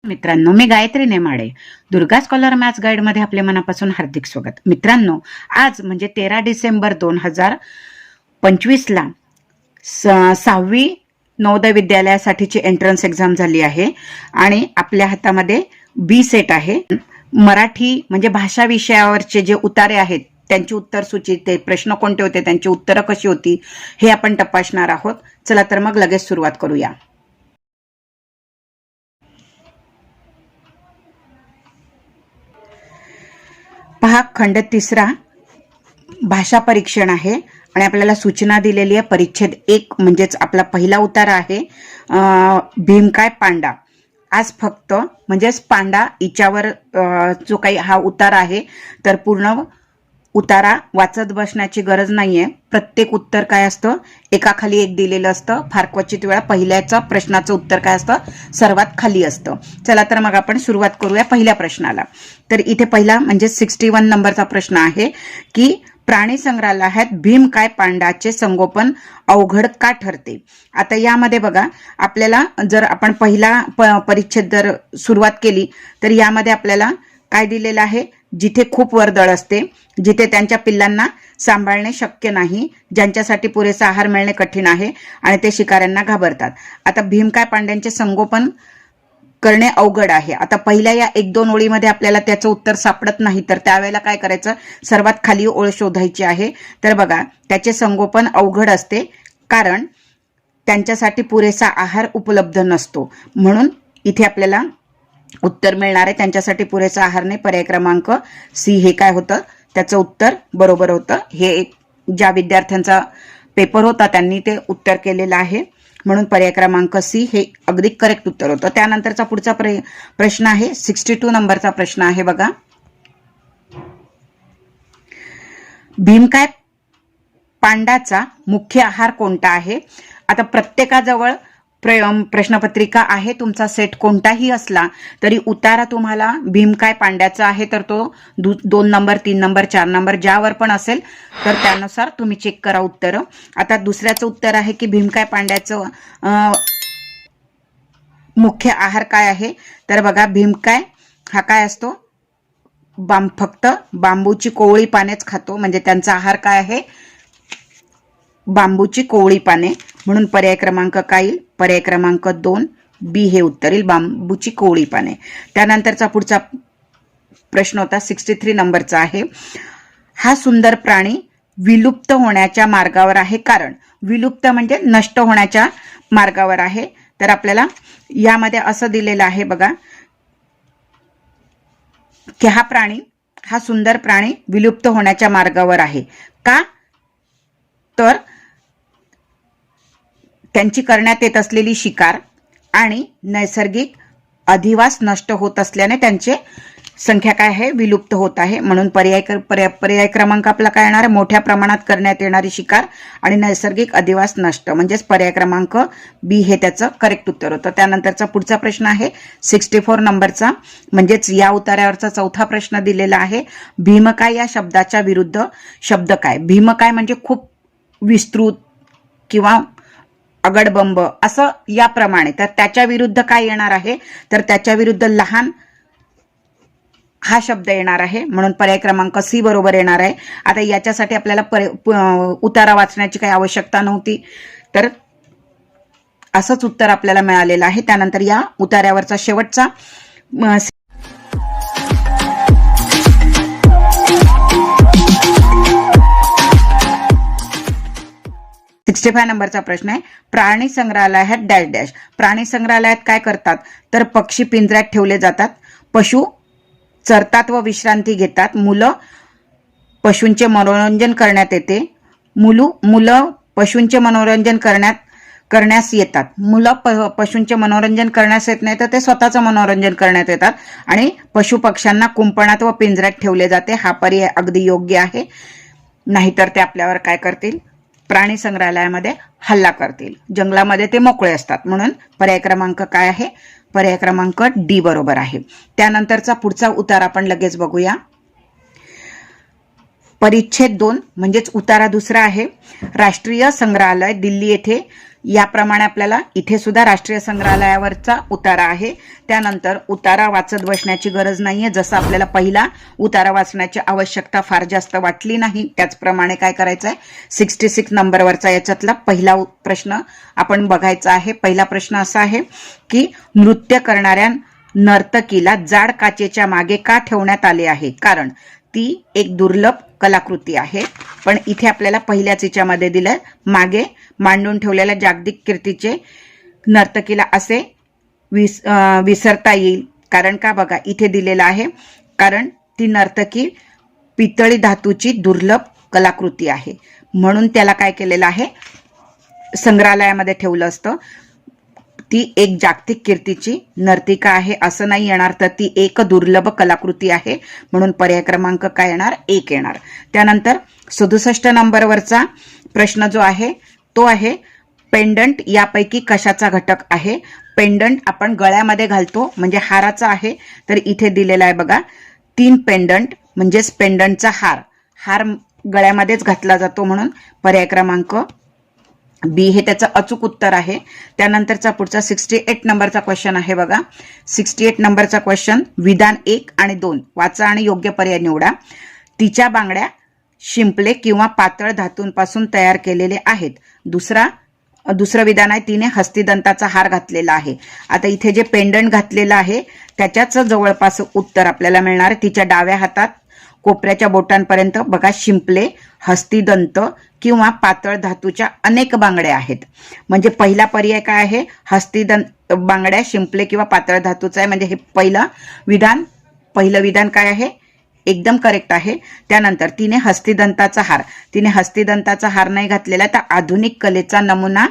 मित्रांनो, मी Gayatri Nemade. Durga scholar maths guide मध्ये आपले मनापासून हार्दिक स्वागत. मित्रांनो, आज म्हणजे 13 डिसेंबर 2025 ला 6वी नवोदय विद्यालयासाठीची एंट्रन्स एक्झाम झाली आहे आणि आपल्या हातामध्ये बी सेट आहे. मराठी म्हणजे भाषा विषयावरचे जे उतारे आहेत त्यांची उत्तर सूची, ते प्रश्न कोणते होते, त्यांची उत्तरं कशी होती हे आपण तपासणार आहोत. चला तर मग लगेच सुरुवात करूया. पहा, खंड 3 भाषा परीक्षण आहे आणि आपल्याला सूचना दिलेली आहे. परिच्छेद 1 म्हणजेच आपला पहिला उतारा आहे, भीमकाय पांडा. आज फक्त म्हणजेच पांडा हिच्यावर जो काही हा उतारा आहे तर पूर्ण उतारा वाचत बसण्याची गरज नाहीये. प्रत्येक उत्तर काय असतं, एकाखाली एक दिलेलं असतं. फार क्वचित वेळा पहिल्याचं प्रश्नाचं उत्तर काय असतं, सर्वात खाली असतं. चला तर मग आपण सुरुवात करूया पहिल्या प्रश्नाला. तर इथे पहिला म्हणजे 61 नंबरचा प्रश्न आहे की प्राणी संग्रहालयात भीमकाय पांडाचे संगोपन अवघड का ठरते. आता यामध्ये बघा, आपल्याला जर आपण पहिला परिच्छेद जर सुरुवात केली तर यामध्ये आपल्याला काय दिलेलं आहे, जिथे खूप वर्दळ असते, जिथे त्यांच्या पिल्लांना सांभाळणे शक्य नाही, ज्यांच्यासाठी पुरेसा आहार मिळणे कठीण आहे आणि ते शिकाऱ्यांना घाबरतात. आता भीमकाय पांड्यांचे संगोपन करणे अवघड आहे. आता पहिल्या या 1-2 ओळीमध्ये आपल्याला त्याचं उत्तर सापडत नाही, तर त्यावेळेला काय करायचं, सर्वात खाली ओळ शोधायची आहे. तर बघा, त्याचे संगोपन अवघड असते कारण त्यांच्यासाठी पुरेसा आहार उपलब्ध नसतो. म्हणून इथे आपल्याला उत्तर मिळणार आहे त्यांच्यासाठी पुरेसा आहार नाही. पर्याय क्रमांक सी हे काय होतं, त्याचं उत्तर बरोबर होतं. हे ज्या विद्यार्थ्यांचा पेपर होता त्यांनी ते उत्तर केलेलं आहे, म्हणून पर्याय क्रमांक सी हे अगदी करेक्ट उत्तर होतं. त्यानंतरचा पुढचा प्रश्न आहे 62 नंबरचा प्रश्न आहे बघा. भीमकाय पांडाचा मुख्य आहार कोणता आहे. आता प्रत्येकाजवळ प्रश्नपत्रिका आहे, तुमचा सेट कोणताही असला तरी उतारा तुम्हाला भीमकाय पांड्याचा आहे तर तो 2 नंबर 3 नंबर 4 नंबर ज्यावर पण असेल तर त्यानुसार तुम्ही चेक करा उत्तर. आता दुसऱ्याचं उत्तर आहे की भीमकाय पांड्याचं मुख्य आहार काय आहे. तर बघा, भीमकाय हा काय असतो, फक्त बांबूची कोवळी पानेच खातो, म्हणजे त्यांचा आहार काय आहे, बांबूची कोवळी पाने. म्हणून पर्याय क्रमांक काय येईल, पर्याय क्रमांक 2 बी हे उत्तर येईल, बांबूची कोवळी पाने. त्यानंतरचा पुढचा प्रश्न होता 63 नंबरचा आहे. हा सुंदर प्राणी विलुप्त होण्याच्या मार्गावर आहे कारण. विलुप्त म्हणजे नष्ट होण्याच्या मार्गावर आहे. तर आपल्याला यामध्ये असं दिलेलं आहे बघा की हा सुंदर प्राणी विलुप्त होण्याच्या मार्गावर आहे का, तर त्यांची करण्यात येत असलेली शिकार आणि नैसर्गिक अधिवास नष्ट होत असल्याने त्यांचे संख्या काय आहे, विलुप्त होत आहे. म्हणून पर्याय क्रमांक आपला काय येणार आहे, मोठ्या प्रमाणात करण्यात येणारी शिकार आणि नैसर्गिक अधिवास नष्ट, म्हणजेच पर्याय क्रमांक बी हे त्याचं करेक्ट उत्तर होतं. त्यानंतरचा पुढचा प्रश्न आहे 64 नंबरचा, म्हणजेच या उतार्यावरचा चौथा प्रश्न दिलेला आहे. भीमकाय या शब्दाच्या विरुद्ध शब्द काय. भीमकाय म्हणजे खूप विस्तृत किंवा अगडबंब असं याप्रमाणे, तर त्याच्या विरुद्ध काय येणार आहे, तर त्याच्या विरुद्ध लहान हा शब्द येणार आहे. म्हणून पर्याय क्रमांक सी बरोबर येणार आहे. आता याच्यासाठी आपल्याला उतारा वाचण्याची काही आवश्यकता नव्हती, तर असंच उत्तर आपल्याला मिळालेलं आहे. त्यानंतर या उतार्यावरचा शेवटचा 65 नंबरचा प्रश्न आहे. प्राणी संग्रहालयात डॅश डॅश. प्राणी संग्रहालयात काय करतात, तर पक्षी पिंजऱ्यात ठेवले जातात, पशु चरतात व विश्रांती घेतात, मुलं पशूंचे मनोरंजन करण्यात येते, मुलं पशूंचे मनोरंजन करण्यास येतात, मुलं पशूंचे मनोरंजन करण्यास येत नाही तर ते स्वतःचं मनोरंजन करण्यात येतात, आणि पशु पक्ष्यांना कुंपणात व पिंजऱ्यात ठेवले जाते. हा पर्याय अगदी योग्य आहे, नाहीतर ते आपल्यावर काय करतील, प्राणी संग्रहालयामध्ये हल्ला करतील. जंगलामध्ये ते मोकळे असतात. म्हणून पर्याय क्रमांक काय आहे, पर्याय क्रमांक डी बरोबर आहे. त्यानंतरचा पुढचा उतारा आपण लगेच बघूया. परिच्छेद 2 म्हणजेच उतारा दुसरा आहे. राष्ट्रीय संग्रहालय दिल्ली येथे याप्रमाणे आपल्याला इथे सुद्धा राष्ट्रीय संग्रहालयावरचा उतारा आहे. त्यानंतर उतारा वाचत बसण्याची गरज नाहीये. जसं आपल्याला पहिला उतारा वाचण्याची आवश्यकता फार जास्त वाटली नाही, त्याचप्रमाणे काय करायचं आहे, 66 नंबरवरचा याच्यातला पहिला प्रश्न आपण बघायचा आहे. पहिला प्रश्न असा आहे की नृत्य करणाऱ्या नर्तकीला जाड काचेच्या मागे का ठेवण्यात आले आहे? कारण ती एक दुर्लभ कलाकृती आहे. पण इथे आपल्याला पहिल्याच याच्यामध्ये दिलं, मागे मांडून ठेवलेल्या जागतिक कीर्तीचे नर्तकीला असे विसरता येईल. कारण का बघा इथे दिलेलं आहे, कारण ती नर्तकी पितळी धातूची दुर्लभ कलाकृती आहे, म्हणून त्याला काय केलेलं आहे, संग्रहालयामध्ये ठेवलं असतं. ती एक जागतिक कीर्तीची नर्तिका आहे असं नाही येणार, तर ती एक दुर्लभ कलाकृती आहे, म्हणून पर्याय क्रमांक काय येणार, 1 येणार. त्यानंतर 67 नंबरवरचा प्रश्न जो आहे तो आहे पेंडंट यापैकी कशाचा घटक आहे? पेंडंट आपण गळ्यामध्ये घालतो, म्हणजे हाराचा आहे. तर इथे दिलेला आहे बघा 3 पेंडंट, म्हणजेच पेंडंटचा हार गळ्यामध्येच घातला जातो, म्हणून पर्याय क्रमांक बी हे त्याचं अचूक उत्तर आहे. त्यानंतरचा पुढचा 68 नंबरचा क्वेश्चन आहे बघा. 68 नंबरचा क्वेश्चन, विधान 1 आणि 2 वाचा आणि योग्य पर्याय निवडा. तिच्या बांगड्या शिंपले किंवा पातळ धातूंपासून तयार केलेले आहेत. दुसरं विधान आहे, तिने हस्तिदंताचा हार घातलेला आहे. आता इथे जे पेंडंट घातलेलं आहे त्याच्याच जवळपास उत्तर आपल्याला मिळणार. तिच्या डाव्या हातात कोपऱ्याच्या बोटांपर्यंत बघा शिंपले, हस्तिदंत किंवा पातळ धातूच्या अनेक बांगड्या आहेत. म्हणजे पहिला पर्याय काय आहे, हस्तिदंत बांगड्या शिंपले किंवा पातळ धातूचा आहे. म्हणजे हे पहिलं विधान काय आहे, एकदम करेक्ट आहे. त्यानंतर तिने हस्तिदंताचा हार नाही घातलेला, तर आधुनिक कलेचा नमुना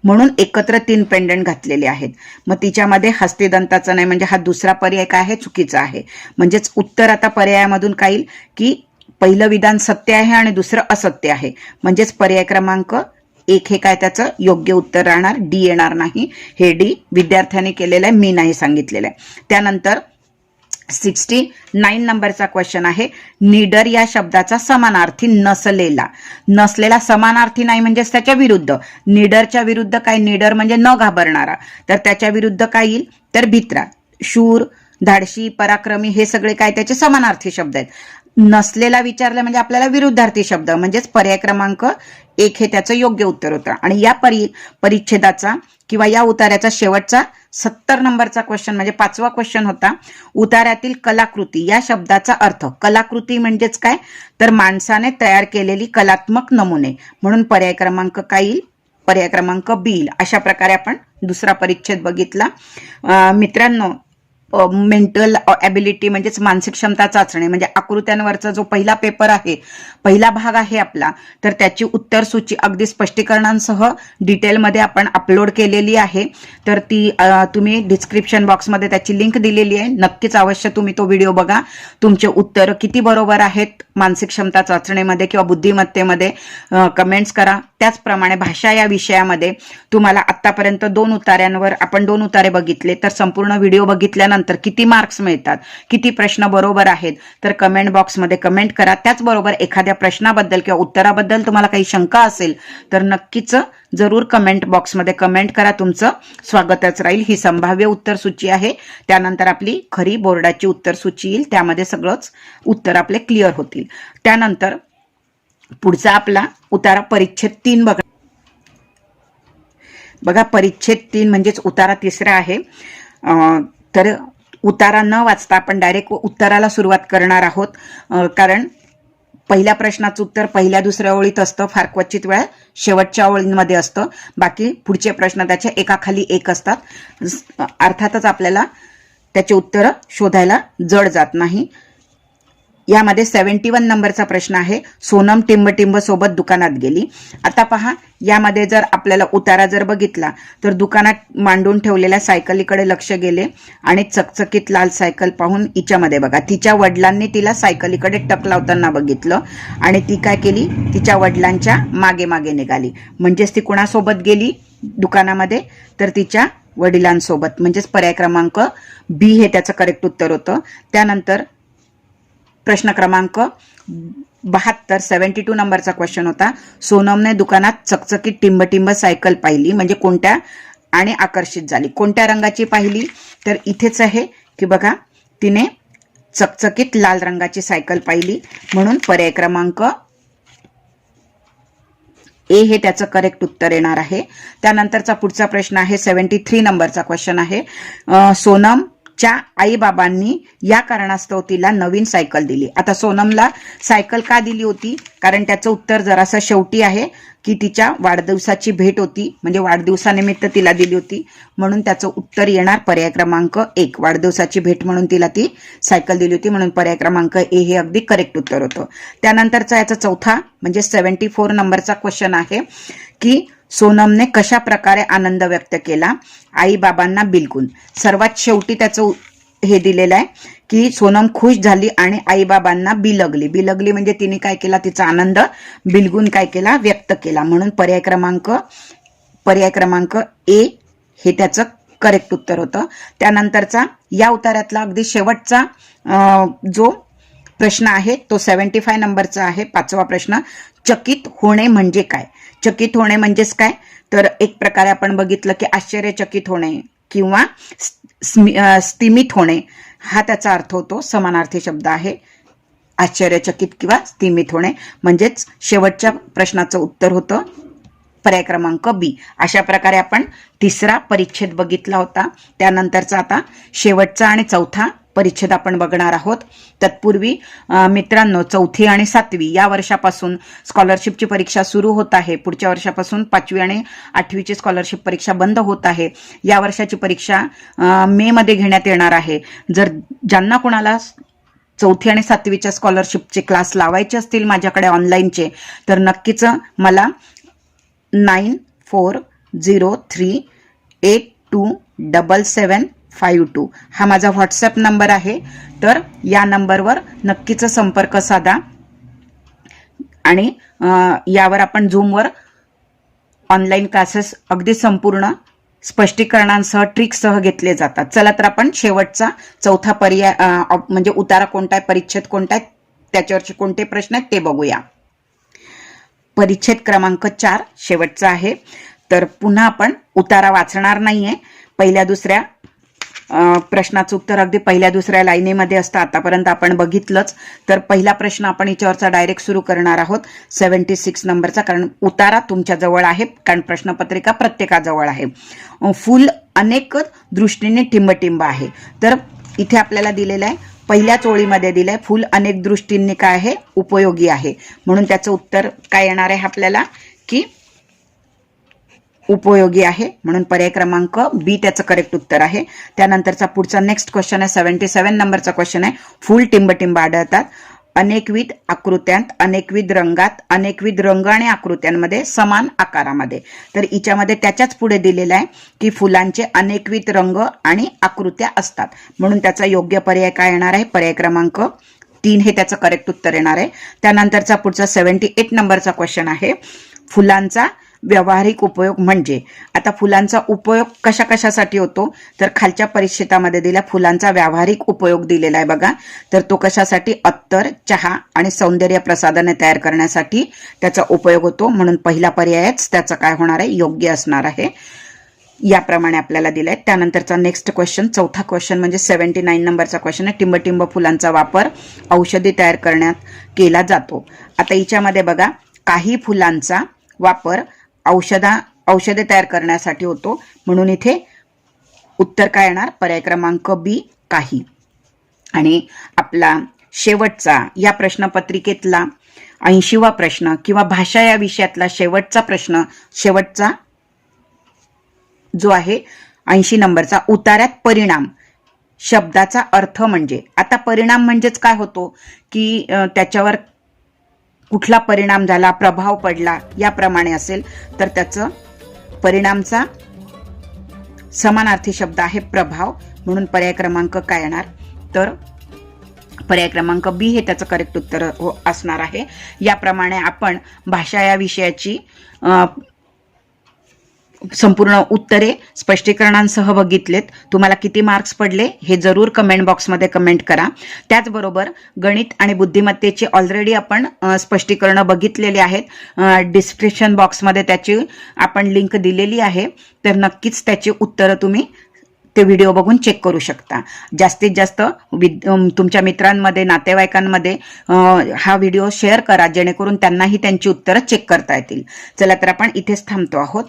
म्हणून एकत्र 3 पेंडंट घातलेले आहेत. मग तिच्यामध्ये हस्तिदंताचा नाही, म्हणजे हा दुसरा पर्याय काय आहे, चुकीचा आहे. म्हणजेच उत्तर आता पर्यायामधून काय येईल की पहिलं विधान सत्य आहे आणि दुसरं असत्य आहे. म्हणजेच पर्याय क्रमांक 1 हे काय त्याचं योग्य उत्तर राहणार, डी येणार नाही. हे डी विद्यार्थ्यांनी केलेलं आहे, मी नाही सांगितलेलं आहे. त्यानंतर 69 नंबरचा क्वेश्चन आहे, निडर या शब्दाचा समानार्थी नसलेला समानार्थी नाही, म्हणजेच त्याच्या विरुद्ध. निडरच्या विरुद्ध काय, निडर म्हणजे न घाबरणारा, तर त्याच्या विरुद्ध काय येईल, तर भित्रा. शूर, धाडशी, पराक्रमी हे सगळे काय त्याचे समानार्थी शब्द आहेत. नसलेला विचारलं म्हणजे आपल्याला विरुद्धार्थी शब्द, म्हणजेच पर्याय क्रमांक 1 हे त्याचं योग्य उत्तर होतं. आणि या परिच्छेदाचा किंवा या उतार्याचा शेवटचा 70 नंबरचा क्वेश्चन म्हणजे 5वा क्वेश्चन होता, उतार्यातील कलाकृती या शब्दाचा अर्थ. कलाकृती म्हणजेच काय, तर माणसाने तयार केलेली कलात्मक नमुने, म्हणून पर्याय क्रमांक काय येईल, पर्याय क्रमांक बी. अशा प्रकारे आपण दुसरा परिच्छेद बघितला. मित्रांनो, मेंटल ॲबिलिटी म्हणजेच मानसिक क्षमता चाचणी म्हणजे आकृत्यांवरचा जो पहिला पेपर आहे, पहिला भाग आहे आपला, तर त्याची उत्तर सूची अगदी स्पष्टीकरणांसह डिटेलमध्ये आपण अपलोड केलेली आहे. तर ती तुम्ही डिस्क्रिप्शन बॉक्समध्ये त्याची लिंक दिलेली आहे, नक्कीच अवश्य तुम्ही तो व्हिडिओ बघा. तुमचे उत्तर किती बरोबर आहेत मानसिक क्षमता चाचणीमध्ये किंवा बुद्धिमत्तेमध्ये कमेंट्स करा. त्याचप्रमाणे भाषा या विषयामध्ये तुम्हाला आतापर्यंत 2 उतार्यांवर आपण 2 उतारे बघितले, तर संपूर्ण व्हिडिओ बघितल्यानंतर किती मार्क्स मिळतात, किती प्रश्न बरोबर आहेत, तर कमेंट बॉक्समध्ये कमेंट करा. त्याचबरोबर एखाद्या प्रश्नाबद्दल किंवा उत्तराबद्दल तुम्हाला काही शंका असेल तर नक्कीच जरूर कमेंट बॉक्समध्ये कमेंट करा. तुमचं स्वागतच राहील. ही संभाव्य उत्तर सूची आहे, त्यानंतर आपली खरी बोर्डाची उत्तर सूची येईल, त्यामध्ये सगळंच उत्तर आपले क्लिअर होतील. त्यानंतर पुढचा आपला उतारा परिच्छेद 3 बघा. परिच्छेद 3 म्हणजेच उतारा 3रा आहे. तर उतारा न वाचता आपण डायरेक्ट उत्तराला सुरुवात करणार आहोत, कारण पहिल्या प्रश्नाचं उत्तर पहिल्या दुसऱ्या ओळीत असतं, फार क्वचित वेळा शेवटच्या ओळींमध्ये असतं. बाकी पुढचे प्रश्न त्याच्या एकाखाली एक असतात. अर्थातच आपल्याला त्याचे उत्तर शोधायला जड जात नाही. यामध्ये 71 नंबरचा प्रश्न आहे, सोनम टिंबटिंब सोबत दुकानात गेली. आता पहा, यामध्ये जर आपल्याला उतारा जर बघितला तर दुकानात मांडून ठेवलेल्या सायकलीकडे लक्ष गेले आणि चकचकीत लाल सायकल पाहून हिच्यामध्ये बघा, तिच्या वडिलांनी तिला सायकलीकडे टक लावताना बघितलं आणि ती काय केली, तिच्या वडिलांच्या मागे मागे निघाली. म्हणजेच ती कुणासोबत गेली दुकानामध्ये, तर तिच्या वडिलांसोबत. म्हणजेच पर्याय क्रमांक बी हे त्याचं करेक्ट उत्तर होतं. त्यानंतर प्रश्न क्रमांक 72 नंबरचा क्वेश्चन होता. सोनमने दुकानात चकचकीत टिंबटिंब सायकल पाहिली म्हणजे कोणत्या आणि आकर्षित झाली. कोणत्या रंगाची पाहिली तर इथेच आहे की बघा तिने चकचकीत लाल रंगाची सायकल पाहिली म्हणून पर्याय क्रमांक ए हे त्याचं करेक्ट उत्तर येणार आहे. त्यानंतरचा पुढचा प्रश्न आहे 73 नंबरचा क्वेश्चन आहे. सोनमच्या आई बाबांनी या कारणास्तव तिला नवीन सायकल दिली. आता सोनमला सायकल का दिली होती कारण त्याचं उत्तर जरासं शेवटी आहे की तिच्या वाढदिवसाची भेट होती म्हणजे वाढदिवसानिमित्त तिला दिली होती म्हणून त्याचं उत्तर येणार पर्याय क्रमांक 1. वाढदिवसाची भेट म्हणून तिला ती सायकल दिली होती म्हणून पर्याय क्रमांक ए हे अगदी करेक्ट उत्तर होतं. त्यानंतरचा याचा चौथा म्हणजे 74 नंबरचा क्वेश्चन आहे की सोनमने कशा प्रकारे आनंद व्यक्त केला आई बाबांना बिलगून. सर्वात शेवटी त्याचं हे दिलेलं आहे की सोनम खुश झाली आणि आईबाबांना बिलगली. बिलगली म्हणजे तिने काय केला तिचा आनंद बिलगून काय केला व्यक्त केला म्हणून पर्याय क्रमांक ए हे त्याचं करेक्ट उत्तर होतं. त्यानंतरचा या उत्तरातला अगदी शेवटचा जो प्रश्न आहे तो 75 नंबरचा आहे. 5वा प्रश्न. चकित होणे म्हणजे काय. चकित होणे म्हणजेच काय तर एक प्रकारे आपण बघितलं की आश्चर्यचकित होणे किंवा स्तिमित होणे हा त्याचा अर्थ होतो. समानार्थी शब्द आहे आश्चर्यचकित किंवा स्तिमित होणे म्हणजेच शेवटच्या प्रश्नाचं उत्तर होतं पर्याय क्रमांक बी. अशा प्रकारे आपण तिसरा परिच्छेद बघितला होता. त्यानंतरचा आता शेवटचा आणि चौथा परिच्छेद आपण बघणार आहोत. तत्पूर्वी मित्रांनो 4थी आणि 7वी या वर्षापासून स्कॉलरशिपची परीक्षा सुरू होत आहे. पुढच्या वर्षापासून 5वी आणि 8वीची स्कॉलरशिप परीक्षा बंद होत आहे. या वर्षाची परीक्षा मे मध्ये घेण्यात येणार आहे. जर ज्यांना कोणाला 4थी आणि 7वीच्या स्कॉलरशिपचे क्लास लावायचे असतील माझ्याकडे ऑनलाईनचे तर नक्कीच मला 9403827752 हा माझा व्हॉट्सअप नंबर आहे. तर या नंबरवर नक्कीच संपर्क साधा आणि यावर आपण झूमवर ऑनलाईन क्लासेस अगदी संपूर्ण स्पष्टीकरणांसह ट्रिक्ससह घेतले जातात. चला तर आपण शेवटचा चौथा पर्याय म्हणजे उतारा कोणता आहे परिच्छेद कोणता आहे त्याच्यावरचे कोणते प्रश्न आहेत ते बघूया. परिच्छेद क्रमांक 4 शेवटचा आहे. तर पुन्हा आपण उतारा वाचणार नाहीये. पहिल्या दुसऱ्या प्रश्नाचं उत्तर अगदी पहिल्या दुसऱ्या लाईनीमध्ये असतं. आतापर्यंत आपण बघितलंच. तर पहिला प्रश्न आपण याच्यावरचा डायरेक्ट सुरू करणार आहोत 76 नंबरचा कारण उतारा तुमच्या जवळ आहे कारण प्रश्नपत्रिका प्रत्येकाजवळ आहे. फुल अनेक दृष्टीने टिंबटिंब आहे. तर इथे आपल्याला दिलेलं आहे पहिल्याच ओळीमध्ये दिलंय फुल अनेक दृष्टींनी काय आहे उपयोगी आहे म्हणून त्याचं उत्तर काय येणार आहे आपल्याला की उपयोगी आहे म्हणून पर्याय क्रमांक बी त्याचं करेक्ट उत्तर आहे. त्यानंतरचा पुढचा नेक्स्ट क्वेश्चन आहे 77 नंबरचा क्वेश्चन आहे. फुल टिंबटिंब आढळतात अनेकविध आकृत्यांत अनेकविध रंगात अनेकविध रंग आणि आकृत्यांमध्ये समान आकारामध्ये. तर हिच्यामध्ये त्याच्याच पुढे दिलेलं आहे की फुलांचे अनेकविध रंग आणि आकृत्या असतात म्हणून त्याचा योग्य पर्याय काय येणार आहे पर्याय क्रमांक 3 हे त्याचं करेक्ट उत्तर येणार आहे. त्यानंतरचा पुढचा 78 नंबरचा क्वेश्चन आहे. फुलांचा व्यावहारिक उपयोग म्हणजे. आता फुलांचा उपयोग कशा कशासाठी होतो तर खालच्या परिच्छेदामध्ये दिला फुलांचा व्यावहारिक उपयोग दिलेला आहे बघा. तर तो कशासाठी अत्तर चहा आणि सौंदर्य प्रसाधने तयार करण्यासाठी त्याचा उपयोग होतो म्हणून पहिला पर्यायच त्याचा काय होणार आहे योग्य असणार आहे. याप्रमाणे आपल्याला दिलाय. त्यानंतरचा नेक्स्ट क्वेश्चन चौथा क्वेश्चन म्हणजे 79 नंबरचा क्वेश्चन आहे. टिंबटिंब फुलांचा वापर औषधी तयार करण्यात केला जातो. आता हिच्यामध्ये बघा काही फुलांचा वापर औषधे तयार करण्यासाठी होतो म्हणून इथे उत्तर काय येणार पर्याय क्रमांक बी काही. आणि आपला शेवटचा या प्रश्नपत्रिकेतला 80वा प्रश्न किंवा भाषा या विषयातला शेवटचा जो आहे 80 नंबरचा उतार्यात परिणाम शब्दाचा अर्थ म्हणजे. आता परिणाम म्हणजेच काय होतो की त्याच्यावर कुठला परिणाम झाला प्रभाव पडला याप्रमाणे असेल तर त्याचं परिणामचा समानार्थी शब्द आहे प्रभाव म्हणून पर्याय क्रमांक काय येणार तर पर्याय क्रमांक बी हे त्याचं करेक्ट उत्तर असणार आहे. याप्रमाणे आपण भाषा या विषयाची संपूर्ण उत्तरे स्पष्टीकरणांसह बघितलेत. तुम्हाला किती मार्क्स पडले हे जरूर कमेंट बॉक्समध्ये कमेंट करा. त्याचबरोबर गणित आणि बुद्धिमत्तेची ऑलरेडी आपण स्पष्टीकरणं बघितलेली आहेत. डिस्क्रिप्शन बॉक्समध्ये त्याची आपण लिंक दिलेली आहे, तर नक्कीच त्याची उत्तरं तुम्ही ते व्हिडिओ बघून चेक करू शकता. जास्तीत जास्त तुमच्या मित्रांमध्ये, नातेवाईकांमध्ये हा व्हिडिओ शेअर करा, जेणेकरून त्यांनाही त्यांची उत्तरं चेक करता येतील. चला तर आपण इथेच थांबतो आहोत.